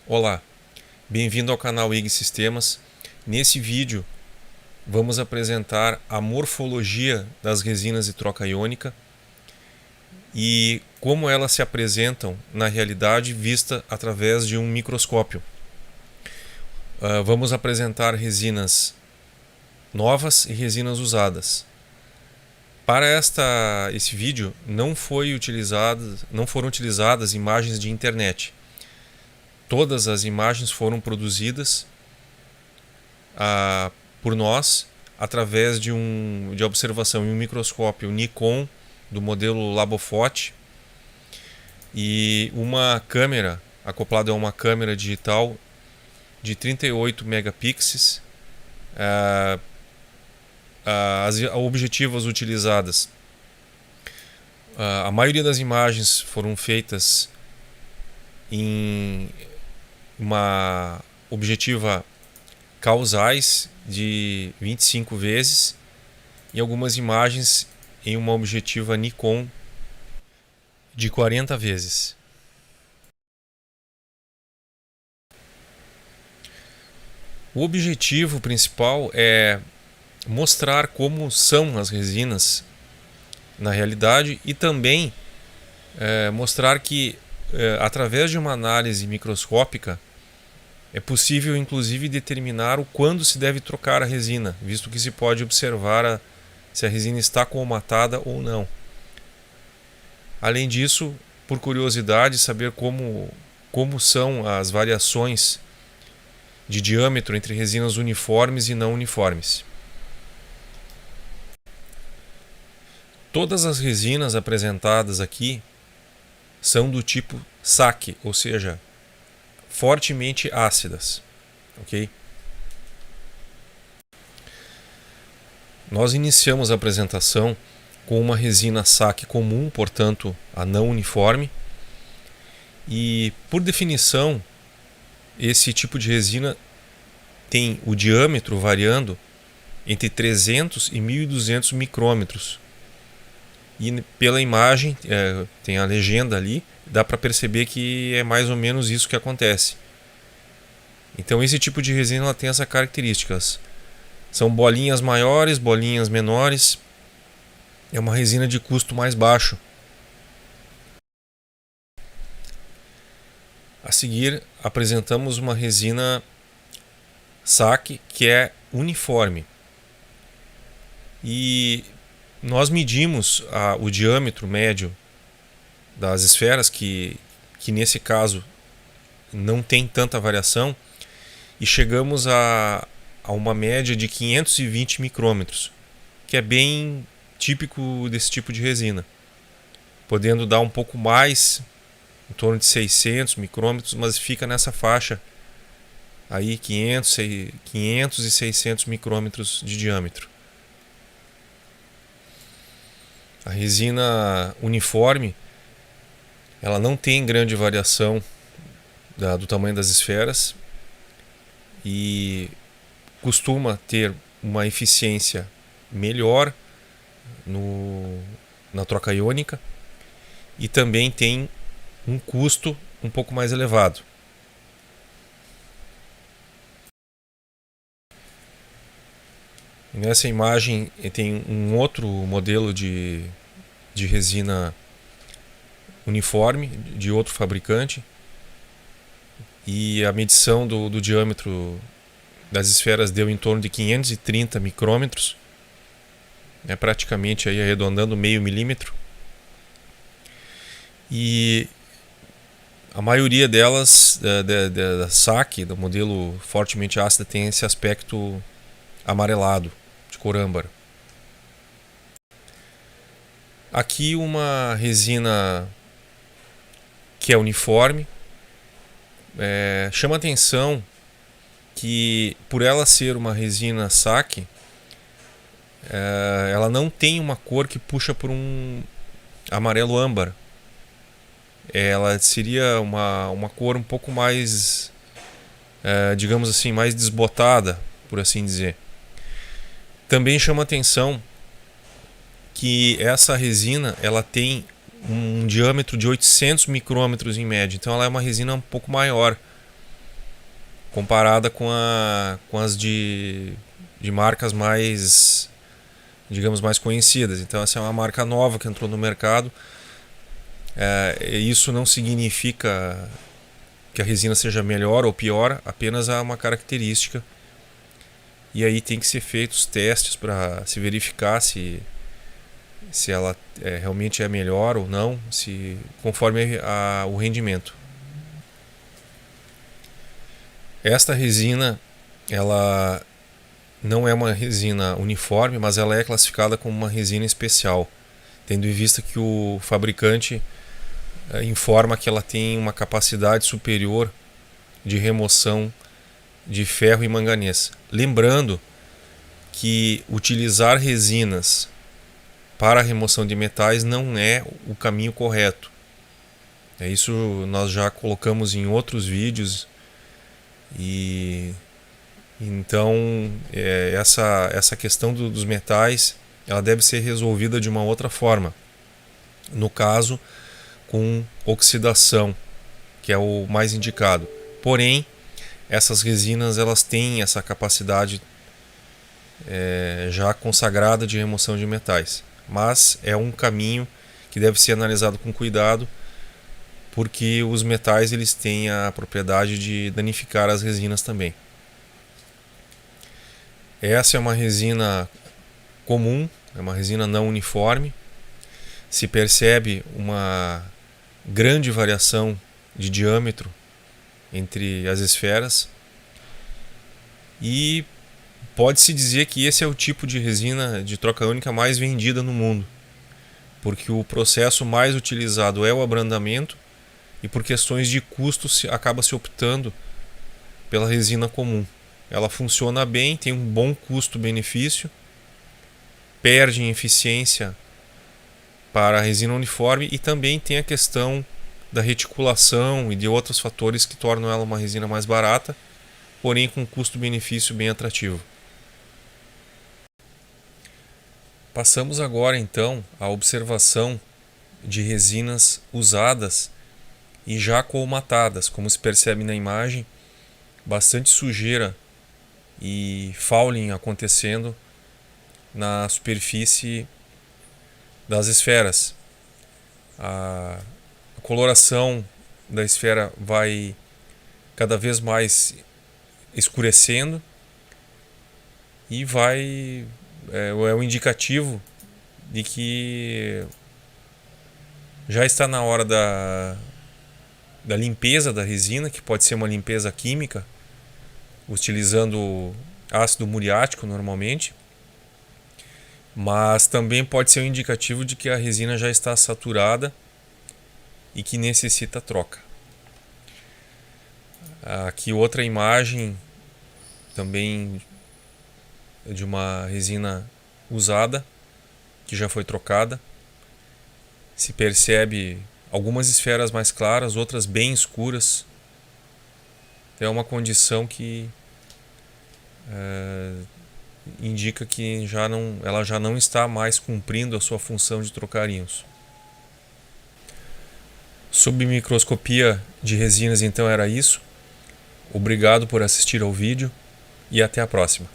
Olá, bem-vindo ao canal IG Sistemas. Nesse vídeo vamos apresentar a morfologia das resinas de troca iônica e como elas se apresentam na realidade vista através de um microscópio. Vamos apresentar resinas novas e resinas usadas. Para esse vídeo não foram utilizadas imagens de internet. Todas as imagens foram produzidas por nós através de observação em um microscópio Nikon do modelo Labophot e uma câmera acoplada a uma câmera digital de 38 megapixels. As objetivas utilizadas, a maioria das imagens foram feitas em uma objetiva causais de 25 vezes e algumas imagens em uma objetiva Nikon de 40 vezes. O objetivo principal é mostrar como são as resinas na realidade e também mostrar que através de uma análise microscópica é possível inclusive determinar quando se deve trocar a resina, visto que se pode observar se a resina está colmatada ou não. Além disso, por curiosidade, saber como são as variações de diâmetro entre resinas uniformes e não uniformes. Todas as resinas apresentadas aqui são do tipo SAC, ou seja, fortemente ácidas, ok? Nós iniciamos a apresentação com uma resina SAC comum, portanto a não uniforme, e por definição esse tipo de resina tem o diâmetro variando entre 300 e 1200 micrômetros. E pela imagem, tem a legenda ali, dá para perceber que é mais ou menos isso que acontece. Então esse tipo de resina ela tem essas características. São bolinhas maiores, bolinhas menores. É uma resina de custo mais baixo. A seguir apresentamos uma resina SAC que é uniforme. E nós medimos o diâmetro médio das esferas, que nesse caso não tem tanta variação, e chegamos a uma média de 520 micrômetros, que é bem típico desse tipo de resina, podendo dar um pouco mais, em torno de 600 micrômetros, mas fica nessa faixa aí 500 e 600 micrômetros de diâmetro. A resina uniforme ela não tem grande variação do tamanho das esferas e costuma ter uma eficiência melhor na troca iônica e também tem um custo um pouco mais elevado. Nessa imagem tem um outro modelo de resina uniforme de outro fabricante e a medição do diâmetro das esferas deu em torno de 530 micrômetros, praticamente aí arredondando meio milímetro, e a maioria delas da SAC, do modelo fortemente ácida, tem esse aspecto amarelado, de cor âmbar. Aqui uma resina que é uniforme. Chama atenção que por ela ser uma resina SAC, ela não tem uma cor que puxa por um amarelo âmbar. Ela seria uma cor um pouco mais, digamos assim, mais desbotada, por assim dizer. Também chama atenção que essa resina ela tem um diâmetro de 800 micrômetros em média, então ela é uma resina um pouco maior. comparada com as de marcas mais, digamos, mais conhecidas. Então essa é uma marca nova que entrou no mercado. Isso não significa que a resina seja melhor ou pior, apenas há uma característica. E aí tem que ser feitos testes para se verificar se ela realmente é melhor ou não, conforme o rendimento. Esta resina, ela não é uma resina uniforme, mas ela é classificada como uma resina especial, tendo em vista que o fabricante informa que ela tem uma capacidade superior de remoção de ferro e manganês. Lembrando que utilizar resinas para a remoção de metais não é o caminho correto. Isso nós já colocamos em outros vídeos, e então essa questão dos metais, ela deve ser resolvida de uma outra forma. No caso, com oxidação, que é o mais indicado. Porém, essas resinas elas têm essa capacidade já consagrada de remoção de metais, mas é um caminho que deve ser analisado com cuidado, porque os metais eles têm a propriedade de danificar as resinas também. Essa é uma resina comum, é uma resina não uniforme. Se percebe uma grande variação de diâmetro entre as esferas, e pode-se dizer que esse é o tipo de resina de troca única mais vendida no mundo, porque o processo mais utilizado é o abrandamento, e por questões de custo acaba se optando pela resina comum. Ela funciona bem, tem um bom custo-benefício, perde em eficiência para a resina uniforme, e também tem a questão da reticulação e de outros fatores que tornam ela uma resina mais barata, porém com custo-benefício bem atrativo. Passamos agora então à observação de resinas usadas e já colmatadas. Como se percebe na imagem, bastante sujeira e fouling acontecendo na superfície das esferas. A coloração da esfera vai cada vez mais escurecendo e é um indicativo de que já está na hora da limpeza da resina, que pode ser uma limpeza química, utilizando ácido muriático normalmente, mas também pode ser um indicativo de que a resina já está saturada e que necessita troca. Aqui outra imagem também de uma resina usada que já foi trocada. Se percebe algumas esferas mais claras, outras bem escuras. É uma condição que indica que ela já não está mais cumprindo a sua função de trocar íons. Submicroscopia de resinas então era isso. Obrigado por assistir ao vídeo e até a próxima.